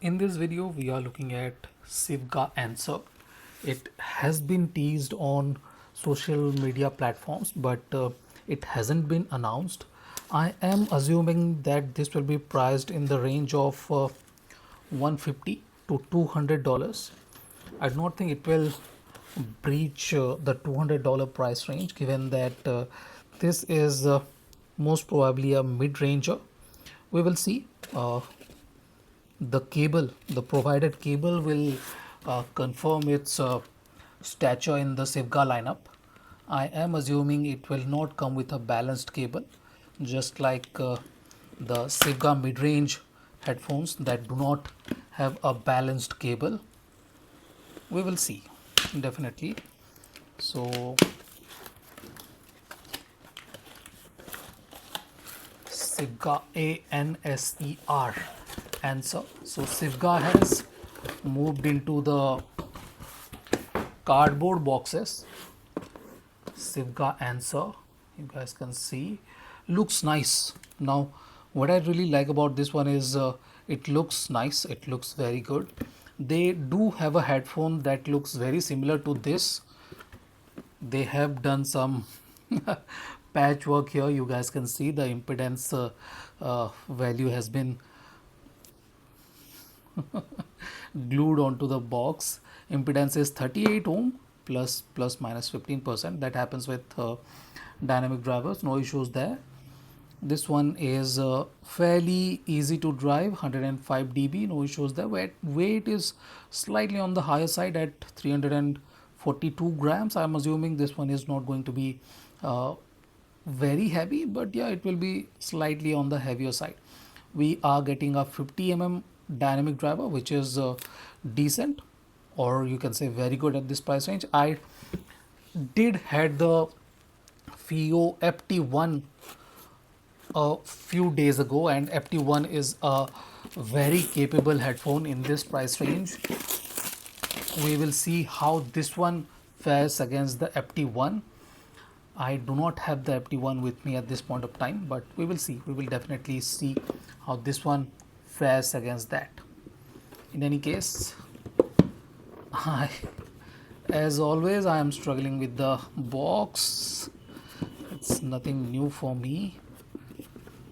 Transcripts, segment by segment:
In this video, we are looking at Sivga Anser. It has been teased on social media platforms, but it hasn't been announced. I am assuming that this will be priced in the range of 150 to $200. I do not think it will breach the $200 price range, given that this is most probably a mid-ranger. We will see. The provided cable will confirm its stature in the Sivga lineup. I am assuming it will not come with a balanced cable, just like the Sivga mid-range headphones that do not have a balanced cable. We will see, definitely. So Sivga ANSER answer. So Sivga has moved into the cardboard boxes. Sivga Anser, you guys can see, looks nice. Now what I really like about this one is it looks nice, it looks very good. They do have a headphone that looks very similar to this. They have done some patchwork here. You guys can see the impedance value has been glued onto the box. Impedance is 38 ohm plus minus 15%. That happens with dynamic drivers, no issues there. This one is fairly easy to drive, 105 dB, no issues there. Weight is slightly on the higher side at 342 grams. I'm assuming this one is not going to be very heavy, but yeah, it will be slightly on the heavier side. We are getting a 50 dynamic driver, which is decent, or you can say very good at this price range. I did had the FIO FT1 a few days ago, and FT1 is a very capable headphone in this price range. We will see how this one fares against the FT1. I do not have the FT1 with me at this point of time, but we will see. We will definitely see how this one fares against that. In any case, I, as always, I am struggling with the box. It's nothing new for me.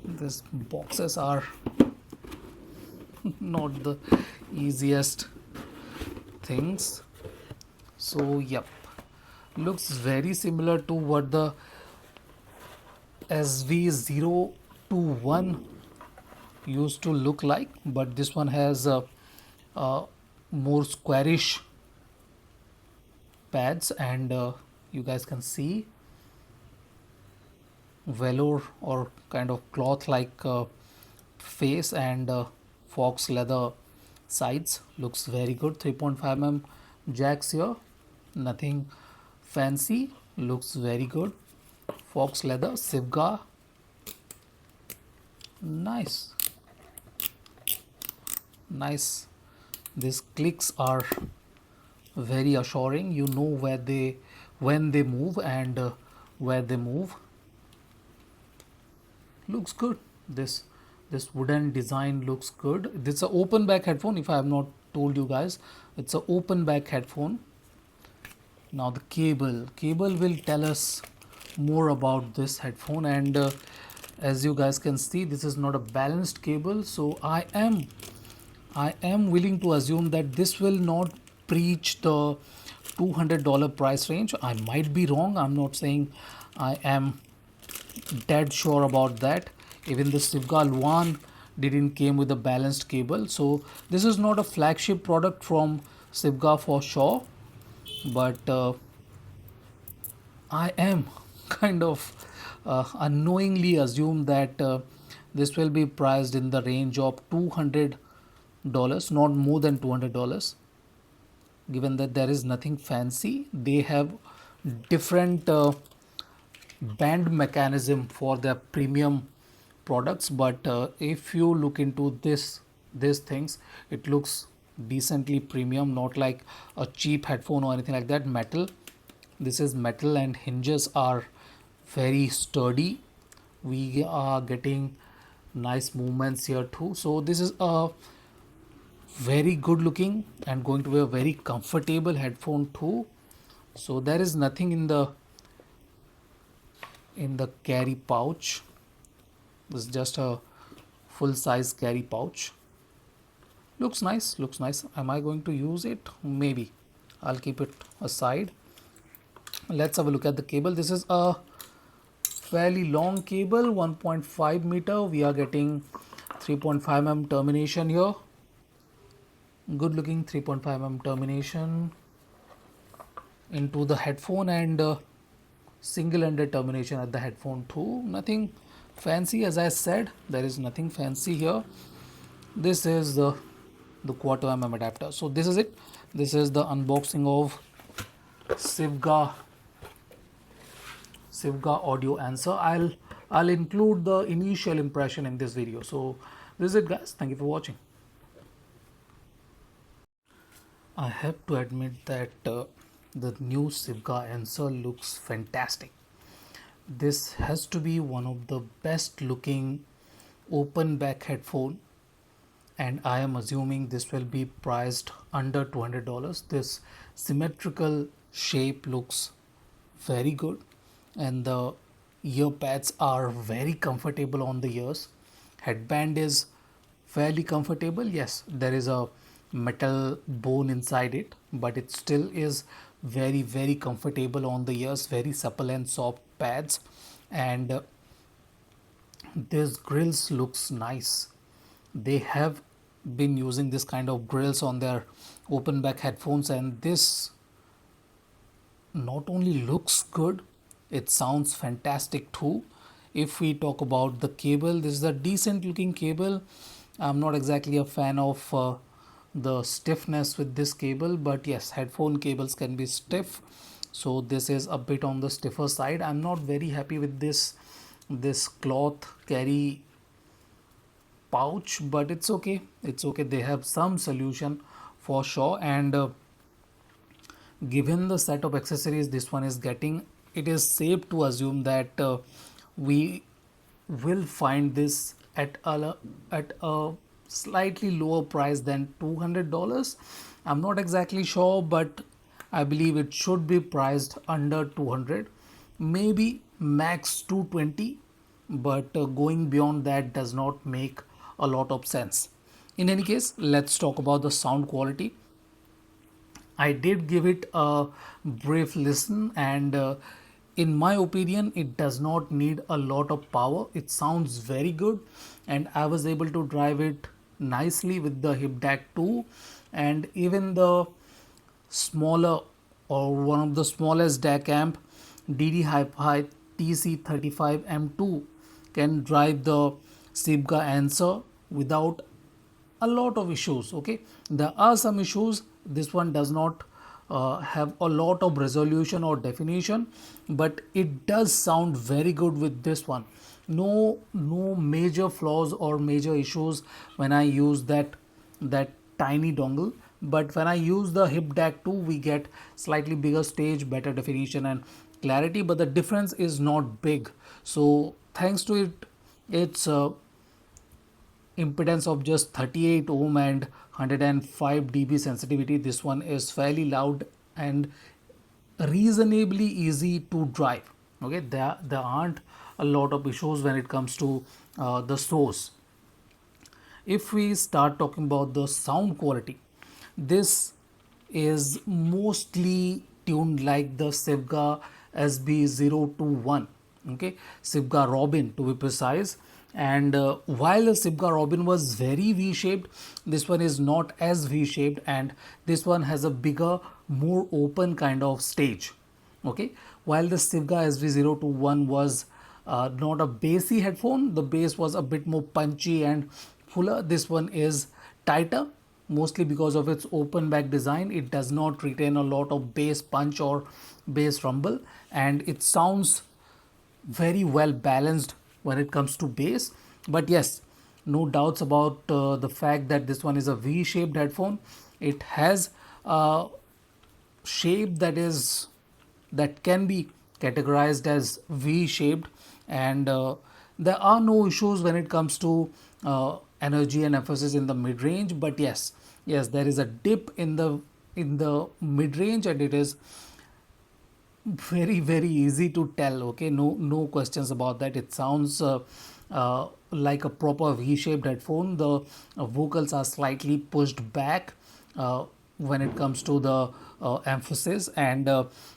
These boxes are not the easiest things. So, yep, looks very similar to what the SV021 used to look like, but this one has a more squarish pads, and you guys can see velour or kind of cloth like face, and fox leather sides. Looks very good. 3.5 jacks here, nothing fancy, looks very good. Fox leather, Sivga, nice, nice. These clicks are very assuring. You know where they, when they move, and where they move. Looks good. This wooden design looks good. This is an open back headphone. If I have not told you guys, it's an open back headphone. Now the cable will tell us more about this headphone, and as you guys can see, this is not a balanced cable, so I am willing to assume that this will not breach the $200 price range. I might be wrong. I'm not saying I am dead sure about that. Even the Sivga Luan didn't came with a balanced cable, so this is not a flagship product from Sivga for sure. But I am kind of unknowingly assume that this will be priced in the range of $200, not more than $200. Given that there is nothing fancy, they have different band mechanism for their premium products, but if you look into these things, it looks decently premium, not like a cheap headphone or anything like that. Metal, this is metal, and hinges are very sturdy. We are getting nice movements here too. So this is a very good looking and going to be a very comfortable headphone too. So there is nothing in the carry pouch. This is just a full size carry pouch. Looks nice, looks nice. Am I going to use it? Maybe. I'll keep it aside. Let's have a look at the cable. This is a fairly long cable, 1.5 meter. We are getting 3.5 mm termination here. Good looking 3.5 mm termination into the headphone, and single ended termination at the headphone too. Nothing fancy, as I said, there is nothing fancy here. This is the quarter mm adapter. So this is it. This is the unboxing of Sivga Audio Answer. I'll include the initial impression in this video. So this is it, guys. Thank you for watching. I have to admit that the new Sivga Answer looks fantastic. This has to be one of the best looking open back headphone, and I am assuming this will be priced under $200. This symmetrical shape looks very good, and the ear pads are very comfortable on the ears. Headband is fairly comfortable. Yes, there is a metal bone inside it, but it still is very comfortable on the ears. Very supple and soft pads, and this grills looks nice. They have been using this kind of grills on their open back headphones, and this not only looks good, it sounds fantastic too. If we talk about the cable, this is a decent looking cable. I'm not exactly a fan of the stiffness with this cable, but yes, headphone cables can be stiff, so this is a bit on the stiffer side. I'm not very happy with this cloth carry pouch, but it's okay, it's okay. They have some solution for sure, and given the set of accessories this one is getting, it is safe to assume that we will find this at a slightly lower price than $200. I'm not exactly sure, but I believe it should be priced under 200, maybe max 220, but going beyond that does not make a lot of sense. In any case, let's talk about the sound quality. I did give it a brief listen, and in my opinion, it does not need a lot of power. It sounds very good, and I was able to drive it nicely with the hip DAC 2, and even the smaller or one of the smallest DAC amp DD Hi-Fi TC35M2 can drive the Sivga Answer without a lot of issues. Okay, there are some issues. This one does not have a lot of resolution or definition, but it does sound very good with this one. No major flaws or major issues when I use that tiny dongle, but when I use the hip DAC 2, we get slightly bigger stage, better definition and clarity, but the difference is not big. So thanks to it, it's impedance of just 38 ohm and 105 dB sensitivity. This one is fairly loud and reasonably easy to drive. Okay, there aren't a lot of issues when it comes to the source. If we start talking about the sound quality, this is mostly tuned like the Sivga SB021, okay, Sivga Robin to be precise. And while the Sivga Robin was very V-shaped, this one is not as V-shaped, and this one has a bigger, more open kind of stage. Okay, while the Sivga SV021 was not a bassy headphone, the bass was a bit more punchy and fuller. This one is tighter, mostly because of its open back design. It does not retain a lot of bass punch or bass rumble, and it sounds very well balanced when it comes to bass. But yes, no doubts about the fact that this one is a V-shaped headphone. It has a shape that can be categorized as V-shaped, and there are no issues when it comes to energy and emphasis in the mid range, but yes, there is a dip in the mid range, and it is very easy to tell. Okay, no questions about that. It sounds like a proper v-shaped headphone. The vocals are slightly pushed back when it comes to the emphasis, and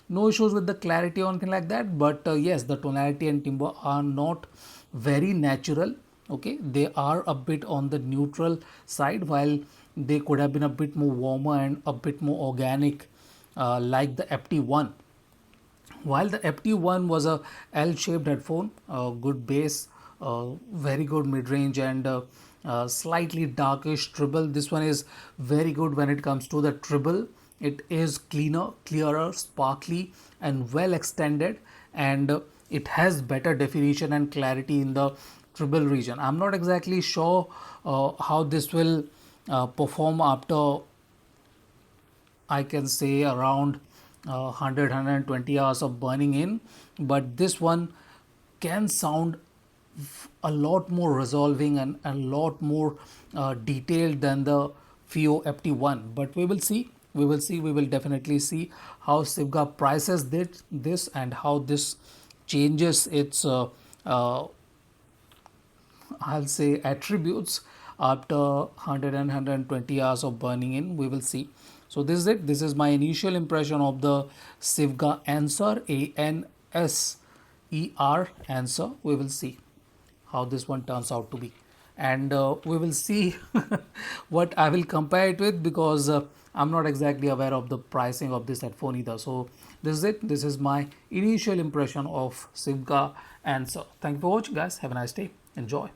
no issues with the clarity or anything like that. But yes, the tonality and timbre are not very natural. Okay, they are a bit on the neutral side, while they could have been a bit more warmer and a bit more organic, like the FT1. While the FT1 was a L-shaped headphone, good bass, very good mid-range, and slightly darkish treble. This one is very good when it comes to the treble. It is cleaner, clearer, sparkly, and well extended, and it has better definition and clarity in the treble region. I'm not exactly sure how this will perform after, I can say, around 100 hours of burning in, but this one can sound a lot more resolving and a lot more detailed than the FIO FT1. But we will see. We will definitely see how Sivga prices this and how this changes its I'll say attributes after 100 and 120 hours of burning in. We will see. So this is it. This is my initial impression of the Sivga Anser, Anser Answer. We will see how this one turns out to be, and we will see what I will compare it with, because I'm not exactly aware of the pricing of this headphone either. So this is it. This is my initial impression of Sivga Answer. Thank you for watching, guys. Have a nice day. Enjoy.